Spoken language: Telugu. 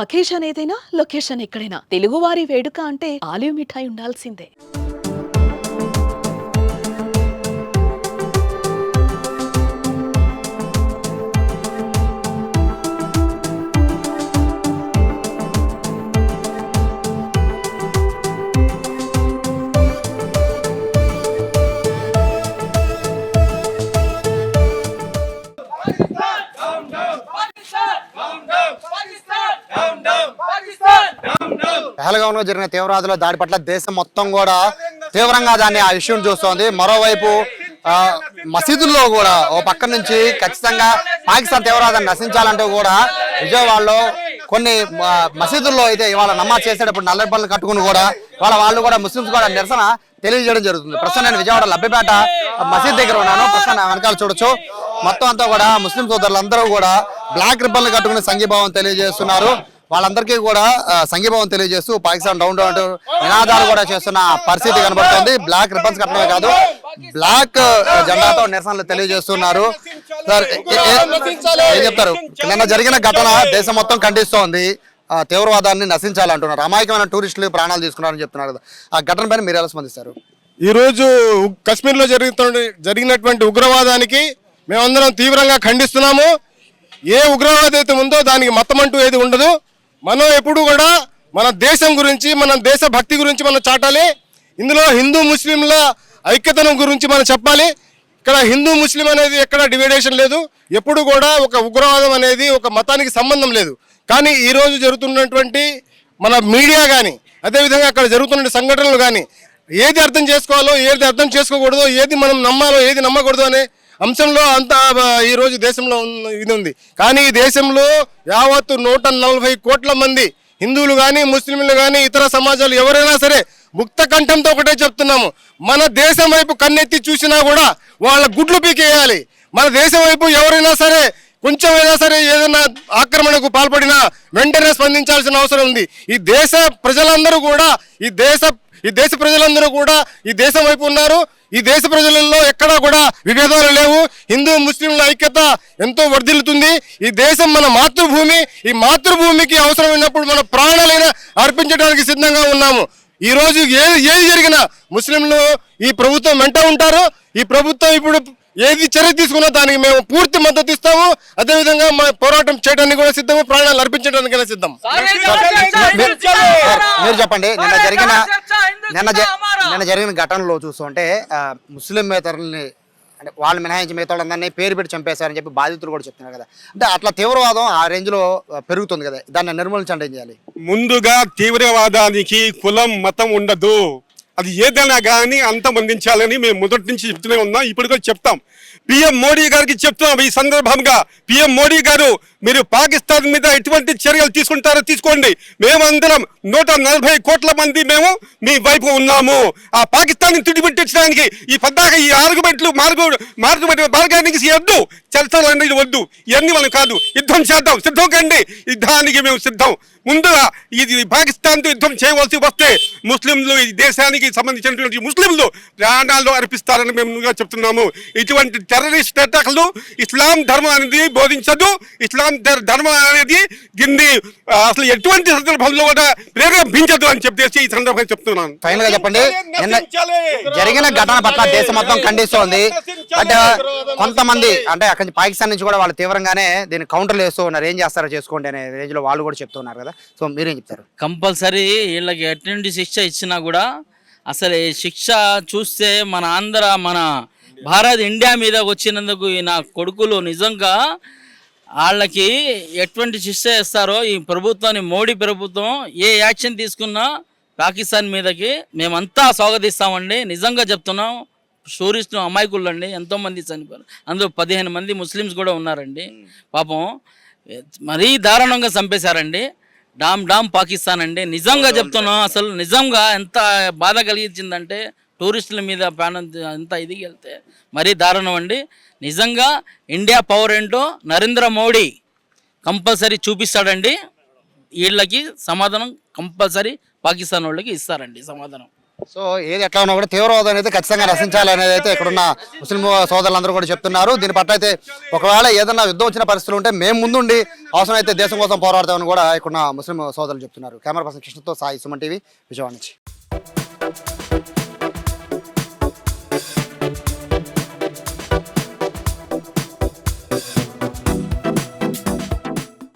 అకేషన్ ఏదైనా లొకేషన్ ఎక్కడైనా తెలుగువారి వేడుక అంటే ఆలివ్ మిఠాయి ఉండాల్సిందే. పహల్గాంలో జరిగిన తీవ్రవాదుల దాడి పట్ల దేశం మొత్తం కూడా తీవ్రంగా దాన్ని ఆ ఇష్యూని చూస్తోంది. మరోవైపు మసీదుల్లో కూడా ఓ పక్క నుంచి ఖచ్చితంగా పాకిస్తాన్ తీవ్రవాదాన్ని నశించాలంటూ కూడా విజయవాడలో కొన్ని మసీదుల్లో అయితే ఇవాళ నమాజ్ చేసేటప్పుడు నల్లబట్టలు కట్టుకుని కూడా వాళ్ళు కూడా ముస్లిమ్స్ కూడా నిరసన తెలియజేయడం జరుగుతుంది. ప్రస్తుతం నేను విజయవాడ లబ్బిపేట మసీద్ దగ్గర ఉన్నాను. ప్రస్తుతం వెనకాల చూడొచ్చు మొత్తం అంతా కూడా ముస్లిం సోదరులందరూ కూడా బ్లాక్ రిబ్బన్లు కట్టుకుని సంఘీభావం తెలియజేస్తున్నారు. వాళ్ళందరికీ కూడా సంఘీభావం తెలియజేస్తూ పాకిస్తాన్ డౌన్ డౌన్ నినాదాలు కూడా చేస్తున్న పరిస్థితి కనబడుతుంది. బ్లాక్ రిబ్బన్స్ కట్టడమే కాదు బ్లాక్ జెండాతో నిరసనలు తెలియజేస్తున్నారు. సార్ ఏం చెప్తారు? నిన్న జరిగిన ఘటన దేశం మొత్తం ఖండిస్తోంది. తీవ్రవాదాన్ని నశించాలంటున్నారు. అమాయకమైన టూరిస్టులు ప్రాణాలు తీసుకున్నారని చెప్తున్నారు కదా, ఆ ఘటన పైన మీరు ఎలా స్పందిస్తారు? ఈరోజు కశ్మీర్లో జరిగినటువంటి ఉగ్రవాదానికి మేమందరం తీవ్రంగా ఖండిస్తున్నాము. ఏ ఉగ్రవాదం అయితే ఉందో దానికి మతం అంటూ ఏది ఉండదు. మనం ఎప్పుడు కూడా మన దేశం గురించి మన దేశ భక్తి గురించి మనం చాటాలి. ఇందులో హిందూ ముస్లింల ఐక్యతనం గురించి మనం చెప్పాలి. ఇక్కడ హిందూ ముస్లిం అనేది ఎక్కడ డివైడేషన్ లేదు. ఎప్పుడు కూడా ఒక ఉగ్రవాదం అనేది ఒక మతానికి సంబంధం లేదు. కానీ ఈరోజు జరుగుతున్నటువంటి మన మీడియా కానీ అదేవిధంగా అక్కడ జరుగుతున్న సంఘటనలు కానీ ఏది అర్థం చేసుకోవాలో ఏది అర్థం చేసుకోకూడదో ఏది మనం నమ్మాలో ఏది నమ్మకూడదు అనే అంశంలో అంతా ఈరోజు దేశంలో ఇది ఉంది. కానీ ఈ దేశంలో యావత్తు 140 కోట్ల మంది హిందువులు కానీ ముస్లింలు కానీ ఇతర సమాజాలు ఎవరైనా సరే ముక్త కంఠంతో ఒకటే చెప్తున్నాము, మన దేశం వైపు కన్నెత్తి చూసినా కూడా వాళ్ళ గుడ్లు పీకేయాలి. మన దేశం వైపు ఎవరైనా సరే కొంచెమైనా సరే ఏదైనా ఆక్రమణకు పాల్పడినా వెంటనే స్పందించాల్సిన అవసరం ఉంది. ఈ దేశ ప్రజలందరూ కూడా ఈ దేశ ప్రజలందరూ కూడా ఈ దేశం వైపు ఉన్నారు. ఈ దేశ ప్రజలలో ఎక్కడా కూడా విభేదాలు లేవు. హిందూ ముస్లింల ఐక్యత ఎంతో వర్ధిల్లుతుంది. ఈ దేశం మన మాతృభూమి. ఈ మాతృభూమికి అవసరమైనప్పుడు మన ప్రాణాలైనా అర్పించడానికి సిద్ధంగా ఉన్నాము. ఈ రోజు ఏది జరిగినా ముస్లింలు ఈ ప్రభుత్వం వెంట ఉంటారు. ఈ ప్రభుత్వం ఇప్పుడు ఏది చర్య తీసుకున్నా దానికి మేము పూర్తి మద్దతు ఇస్తాము. అదేవిధంగా మా పోరాటం చేయడానికి కూడా సిద్ధము, ప్రాణాలు అర్పించడానికైనా సిద్ధం. మీరు చెప్పండి, నిన్న జరిగిన ఘటనలో చూస్తుంటే ముస్లింతరుల్ని అంటే వాళ్ళు మినహాయించి మిగతా వాళ్ళందరినీ పేరు పెట్టి చంపేశారని చెప్పి బాధితులు కూడా చెప్తున్నారు కదా. అంటే అట్లా తీవ్రవాదం ఆ రేంజ్ లో పెరుగుతుంది కదా, దాన్ని నిర్మూలించండి ఏం చేయాలి? ముందుగా తీవ్రవాదానికి కులం మతం ఉండదు. అది ఏదైనా కానీ అంతమొందించాలని మేము మొదటి నుంచి చెప్తూనే ఉన్నాం, ఇప్పుడు కూడా చెప్తాం. పిఎం మోడీ గారికి చెప్తున్నాం ఈ సందర్భంగా, పిఎం మోడీ గారు మీరు పాకిస్తాన్ మీద ఎటువంటి చర్యలు తీసుకుంటారో తీసుకోండి. మేమందరం 140 కోట్ల మంది మేము మీ వైపు ఉన్నాము. ఆ పాకిస్తాన్ని తుడిపెట్టించడానికి ఈ పద్దాక ఈ ఆర్గ్యుమెంట్లు మార్గానికి వద్దు, చర్చలు అనేది వద్దు, ఇవన్నీ మనం కాదు. యుద్ధం చేద్దాం, సిద్ధం కండి, యుద్ధానికి మేము సిద్ధం. ముందుగా ఇది పాకిస్తాన్తో యుద్ధం చేయవలసి వస్తే ముస్లింలు ఈ దేశానికి సంబంధించినటువంటి ముస్లింలు ప్రాణాలు అర్పిస్తారని మేము చెప్తున్నాము. ఇటువంటి టెర్రరిస్ట్ అటాక్లు ఇస్లాం ధర్మం అనేది బోధించదు. ఇస్లాం ధర్మం అనేది దీన్ని అసలు ఎటువంటి సందర్భంలో కూడా ప్రేరేపించదు అని చెప్పేసి ఈ సందర్భంగా చెప్తున్నాను. ఫైనల్ గా చెప్పండి, జరిగిన ఘటన పట్ల దేశం మొత్తం ఖండిస్తోంది. అంటే కొంతమంది అంటే అక్కడి పాకిస్తాన్ నుంచి కూడా వాళ్ళు తీవ్రంగానే దీన్ని కౌంటర్లు వేస్తూ ఉన్నారు. ఏం చేస్తారో చేసుకోండి అనే రేంజ్ లో వాళ్ళు కూడా చెప్తున్నారు కదా. సో మీరేం చెప్తారు? కంపల్సరీ వీళ్ళకి ఎటువంటి శిక్ష ఇచ్చినా కూడా అసలు ఈ శిక్ష చూస్తే మన భారత్ ఇండియా మీద వచ్చినందుకు నా కొడుకులు నిజంగా వాళ్ళకి ఎటువంటి శిక్ష ఇస్తారో ఈ ప్రభుత్వాన్ని మోడీ ప్రభుత్వం ఏ యాక్షన్ తీసుకున్నా పాకిస్తాన్ మీదకి మేమంతా స్వాగతిస్తామండి. నిజంగా చెప్తున్నాం. టూరిస్టు అమాయకులు అండి, ఎంతోమంది చనిపోయారు. అందులో 15 మంది ముస్లిమ్స్ కూడా ఉన్నారండి. పాపం మరీ దారుణంగా చంపేశారండి. డామ్ పాకిస్తాన్ అండి. నిజంగా చెప్తున్నాం, అసలు నిజంగా ఎంత బాధ కలిగించిందంటే టూరిస్టుల మీద ప్రాణం ఎంత ఇది వెళ్తే మరీ దారుణం అండి. నిజంగా ఇండియా పవర్ ఏంటో నరేంద్ర మోడీ కంపల్సరీ చూపిస్తాడండి. వీళ్ళకి సమాధానం కంపల్సరీ పాకిస్తాన్ వాళ్ళకి ఇస్తారండి సమాధానం. సో ఏది ఎట్లా ఉన్నా కూడా తీవ్రవాదం అయితే ఖచ్చితంగా నశించాలి అనేది అయితే ఇక్కడున్న ముస్లిం సోదరులందరూ కూడా చెప్తున్నారు. దీని పట్ల అయితే ఒకవేళ ఏదన్నా యుద్ధం వచ్చిన పరిస్థితులు ఉంటే మేము ముందుండి అవసరమైతే దేశం కోసం పోరాడతామని కూడా ఇక్కడున్న ముస్లిం సోదరులు చెప్తున్నారు. కెమెరా పర్సన్ కృష్ణతో సాయి, సుమన్ టీవీ, విజయవాడ నుంచి.